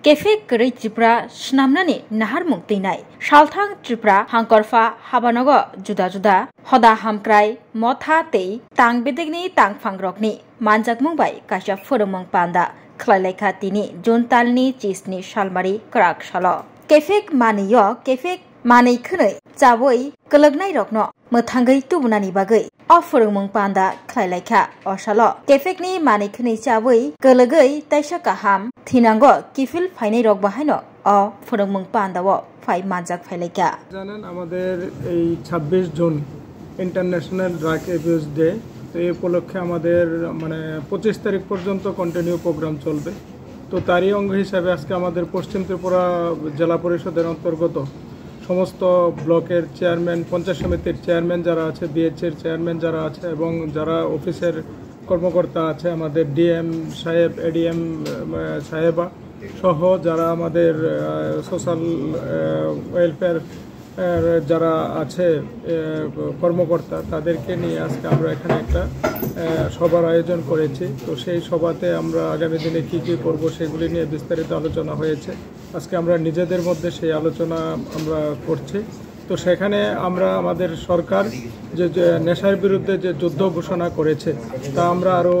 Cafe गरै Tripura स्नामनानि नाहार मुक्तिनाय सालथां त्रिपुरा हांकरफा हाबानग जुदा जुदा हदा हामक्राय मथा तै तां बेदेगनि तां फांग्रकनि मानजाक मुंबाय काशा फोरोमंग पान्दा खलायलायखा तिनि जुनतालनि चिसनि सालमारि क्राक साल केफेक मानियो केफेक मानै खनै चावै कलगनाय रकनो मोथांगै तुबुनानि बागै अफोरोमंग पान्दा खलायलायखा असाल केफेकनि मानै खनै चावै कलगै ताइसा काहाम थिनांगो किफिल फाइनै रक बाहायनो अफोरोमंग पान्दाव फाइ मानजाक फाइलायखा জানেন আমাদের এই 26 June international drug abuse day এই উপলক্ষে আমাদের 25 তারিখ পর্যন্ত কন্টিনিউ প্রোগ্রাম চলবে। তো তারই অঙ্গ হিসাবে আজকে আমাদের পশ্চিম ত্রিপুরা জেলা পরিষদের অন্তর্গত সমস্ত ব্লকের চেয়ারম্যান, পঞ্চায়েত সমিতির চেয়ারম্যান যারা আছে, বিএচএর চেয়ারম্যান যারা আছে এবং যারা অফিসের কর্মকর্তা আছে, আমাদের ডিএম সাহেব, এডিএম সাহেবা সহ যারা আমাদের সোশ্যাল ওয়েলফেয়ার যারা আছে কর্মকর্তা, তাদেরকে নিয়ে আজকে আমরা এখানে একটা সভার আয়োজন করেছি। তো সেই সভাতে আমরা আগামী দিনে কী কী করব সেগুলি নিয়ে বিস্তারিত আলোচনা হয়েছে। আজকে আমরা নিজেদের মধ্যে সেই আলোচনা আমরা করছি। তো সেখানে আমরা আমাদের সরকার যে নেশার বিরুদ্ধে যে যুদ্ধ ঘোষণা করেছে তা আমরা আরও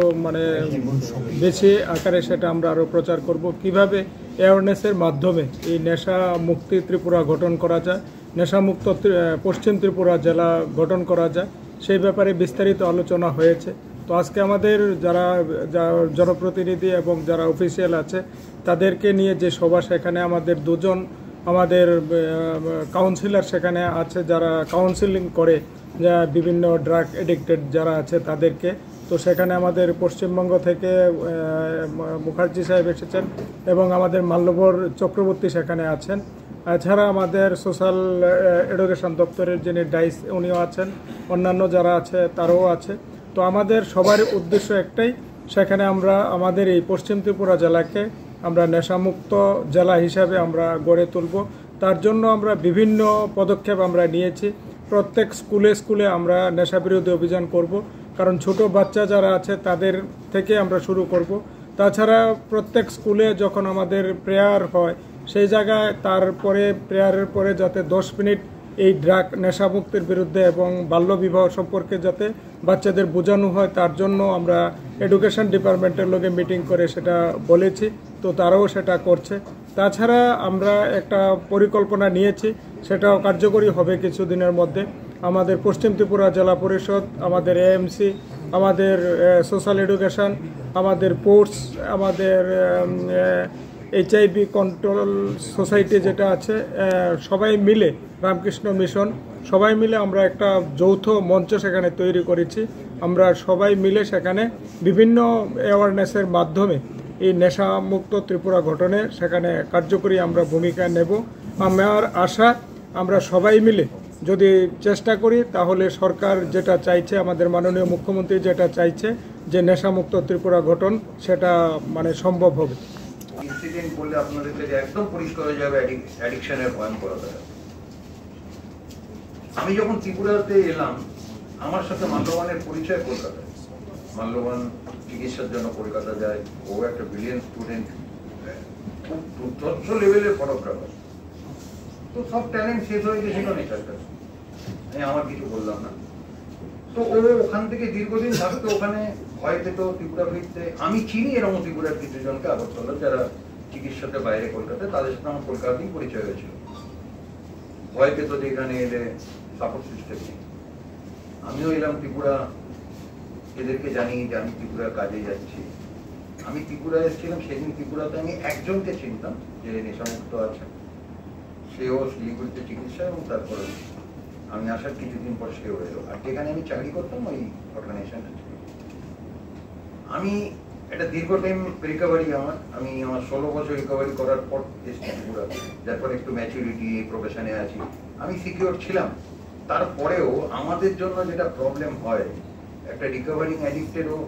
বেশি আকারে সেটা আমরা আরও প্রচার করব। কিভাবে অ্যাওয়ারনেসের মাধ্যমে এই নেশা মুক্তি ত্রিপুরা গঠন করা যায়, নেশামুক্ত পশ্চিম ত্রিপুরা জেলা গঠন করা যায়, সেই ব্যাপারে বিস্তারিত আলোচনা হয়েছে। তো আজকে আমাদের যারা জনপ্রতিনিধি এবং যারা অফিসিয়াল আছে তাদেরকে নিয়ে যে সভা, সেখানে আমাদের দুজন আমাদের কাউন্সিলর সেখানে আছে যারা কাউন্সিলিং করে বিভিন্ন ড্রাগ এডিক্টেড যারা আছে তাদেরকে। তো সেখানে আমাদের পশ্চিমবঙ্গ থেকে মুখার্জি সাহেব এসেছেন এবং আমাদের মাল্যবর চক্রবর্তী সেখানে আছেন। এছাড়া আমাদের সোশ্যাল এডুকেশন দপ্তরের যিনি ডাইস উনিও আছেন, অন্যান্য যারা আছে তারাও আছে। তো আমাদের সবার উদ্দেশ্য একটাই, সেখানে আমরা আমাদের এই পশ্চিম ত্রিপুরা জেলাকে আমরা নেশামুক্ত জেলা হিসাবে আমরা গড়ে তুলব। তার জন্য আমরা বিভিন্ন পদক্ষেপ আমরা নিয়েছি। প্রত্যেক স্কুলে স্কুলে আমরা নেশা বিরোধী অভিযান করব, কারণ ছোট বাচ্চা যারা আছে তাদের থেকে আমরা শুরু করব। তাছাড়া প্রত্যেক স্কুলে যখন আমাদের প্রেয়ার হয় সেই জায়গায় তারপরে প্রেয়ারের পরে যাতে 10 মিনিট এই ড্রাগ নেশামুক্তির বিরুদ্ধে এবং বাল্যবিবাহ সম্পর্কে যাতে বাচ্চাদের বোঝানো হয়, তার জন্য আমরা এডুকেশন ডিপার্টমেন্টের লগে মিটিং করে সেটা বলেছি। তো তারাও সেটা করছে। তাছাড়া আমরা একটা পরিকল্পনা নিয়েছি, সেটাও কার্যকরী হবে কিছুদিনের মধ্যে। আমাদের পশ্চিম ত্রিপুরা জেলা পরিষদ, আমাদের এএমসি, আমাদের সোশ্যাল এডুকেশন, আমাদের পোর্টস, আমাদের HIV কন্ট্রোল সোসাইটি যেটা আছে, সবাই মিলে রামকৃষ্ণ মিশন সবাই মিলে আমরা একটা যৌথ মঞ্চ সেখানে তৈরি করেছি। আমরা সবাই মিলে সেখানে বিভিন্ন অ্যাওয়ারনেসের মাধ্যমে এই নেশামুক্ত ত্রিপুরা গঠনে সেখানে কার্যকরী আমরা ভূমিকা নেব। আমার আশা আমরা সবাই মিলে যদি চেষ্টা করি তাহলে সরকার যেটা চাইছে, আমাদের মাননীয় মুখ্যমন্ত্রী যেটা চাইছে যে নেশামুক্ত ত্রিপুরা গঠন, সেটা সম্ভব হবে। ইনসিডেন্ট বললে আপনাদের কাছে একদম পরিষ্কার হয়ে যাবে অ্যাডিকশনের ভয়ঙ্করতা। আমি যখন ত্রিপুরাতে এলাম, আমার সাথে মাল্যবানের পরিচয় কলকাতায়। মাল্যবান চিকিৎসার জন্য কলকাতা যায়, ও একটা ব্রিলিয়েন্ট স্টুডেন্ট, খুব দুর্ধর্ষ লেভেলের ফটোগ্রাফার। তো সব ট্যালেন্ট শেষ হয়ে গেছিল নেশার কাছে, আমি আমার কিছু বললাম না। তো ও ওখান থেকে দীর্ঘদিন থাকতো, ওখানে ভয় পেত ত্রিপুরা ফিরতে। আমি চিনি এরকম ত্রিপুরার কিছু জনকে আগরতলা যারা চিকিৎসাতে বাইরে কলকাতায়, তাদের সাথে আমার কলকাতাতেই পরিচয় হয়েছিল। ভয় পেত যে এখানে এলে সাপোর্ট সিস্টেম নেই। আমিও এলাম ত্রিপুরা, এদেরকে জানি যে আমি ত্রিপুরার কাজে যাচ্ছি। আমি ত্রিপুরা এসেছিলাম, সেদিন ত্রিপুরাতে আমি একজনকে চিনতাম যে নেশামুক্ত আছে, সেও শিলিগুড়িতে চিকিৎসা, এবং তারপরে আমি আসার কিছুদিন পর সেও এলো। আর যেখানে আমি চাকরি করতাম ওই অর্গানাইজেশনটা ছিল। আমি একটা দীর্ঘ টাইম রিকভারি আমি আমার 16 বছর রিকভারি করার পর এসেছি ত্রিপুরা, যারপর একটু ম্যাচুরিটি প্রফেশনে আছি। আমি সিকিউর ছিলাম। তারপরেও আমাদের জন্য যেটা প্রবলেম হয়, একটা রিকভারিং অ্যাডিক্টেরও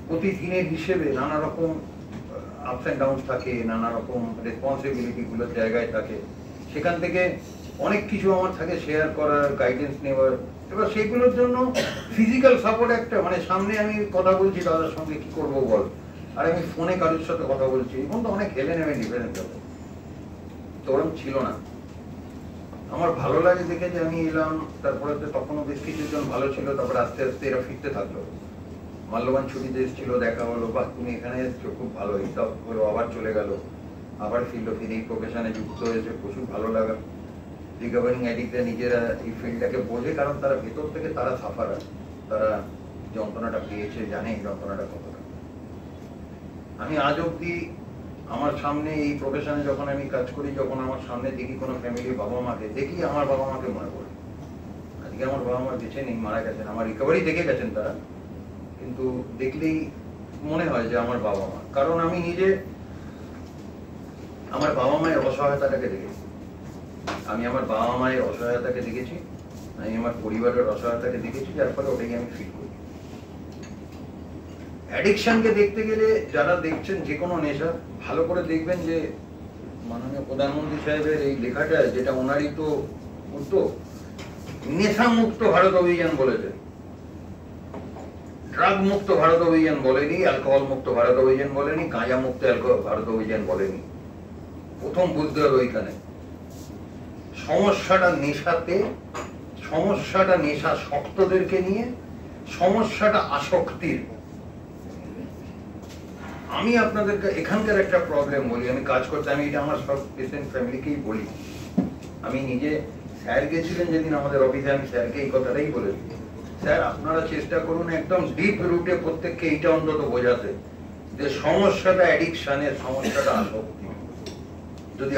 প্রতিদিনের হিসেবে নানা রকম আপস অ্যান্ড ডাউন থাকে, নানা রকম রেসপন্সিবিলিটিগুলোর জায়গায় থাকে। সেখান থেকে অনেক কিছু আমার থাকে শেয়ার করার, গাইডেন্স নেওয়ার। এবার সেগুলোর জন্য ফিজিক্যাল সাপোর্ট একটা, সামনে আমি কথা বলছি দাদার সঙ্গে, কি করবো বল, আর আমি ফোনে কারোর সাথে কথা বলছি, এখন তো অনেক হেলে নেবে ডিফারেন্ট যাবো, তো ওরকম ছিল না। আমার ভালো লাগে দেখে যে আমি এলাম, তারপরে তখনও বেশ কিছুজন ভালো ছিল, তারপরে আস্তে আস্তে এরা ফিরতে থাকলো। মাল্যবান ছুটিতে এসেছিল, দেখা হলো, বা তুমি এখানে এসছো, খুব ভালো, এইটা হলো, আবার চলে গেল, আবার ফিরলো, ফিরে এই প্রফেশনে যুক্ত হয়েছে, প্রচুর ভালো লাগা। রিকভারিং অ্যাডিক্টরা নিজেরা এই ফিল্ডটাকে বোঝে, কারণ তারা ভেতর থেকে তারা সাফার, তারা যন্ত্রণাটা পেয়েছে, জানে এই যন্ত্রণাটা কতটা। আমি আজ অব্দি আমার সামনে এই প্রফেশনে যখন আমি কাজ করি, যখন আমার সামনে দেখি কোনো ফ্যামিলির বাবা মাকে, দেখি আমার বাবা মাকে মনে পড়ে। আজকে আমার বাবা মা বেঁচে নেই, মারা গেছেন, আমার রিকভারি দেখে গেছেন তারা, কিন্তু দেখলেই মনে হয় যে আমার বাবা মা। কারণ আমি নিজে আমার বাবা মায়ের অসহায়তাটাকে দেখেছি, আমি আমার বাবা মায়ের অসহায়তাকে দেখেছি, আমি আমার পরিবারের অসহায়তাকে দেখেছি, যার ফলে ওটাই আমি ফিল করি। অ্যাডিকশনকে দেখতে গেলে যারা দেখছেন যে কোনো নেশা, ভালো করে দেখবেন যে মাননীয় প্রধানমন্ত্রী সাহেবের এই লেখাটা, যেটা ওনারই তো উদ্যোগ, নেশা মুক্ত ভারত অভিযান বলেছে, ড্রাগ মুক্ত ভারত অভিযান বলেনি, অ্যালকোহল মুক্ত ভারত অভিযান বলেনি, গাঁজা মুক্ত ভারত অভিযান বলেনি। প্রথম বুঝতে হবে ওইখানে সমস্যাটা নেশাতে, সমস্যাটা নেশা শক্তদেরকে নিয়ে, সমস্যাটা আসক্তির। আমি আপনাদেরকে এখানকার একটা প্রবলেম বলি, আমি কাজ করতে, আমি এটা আমার সব পেশেন্ট ফ্যামিলিকেই বলি। আমি নিজে স্যার গেছিলেন যেদিন আমাদের অফিসে, আমি স্যারকে এই কথাটাই বলেছি, স্যার আপনারা চেষ্টা করুন একদম ডিপ রুটে প্রত্যেককে এইটা অন্তত বোঝাতে যে সমস্যাটা অ্যাডিকশনের, সমস্যাটা আসক্তি। যদি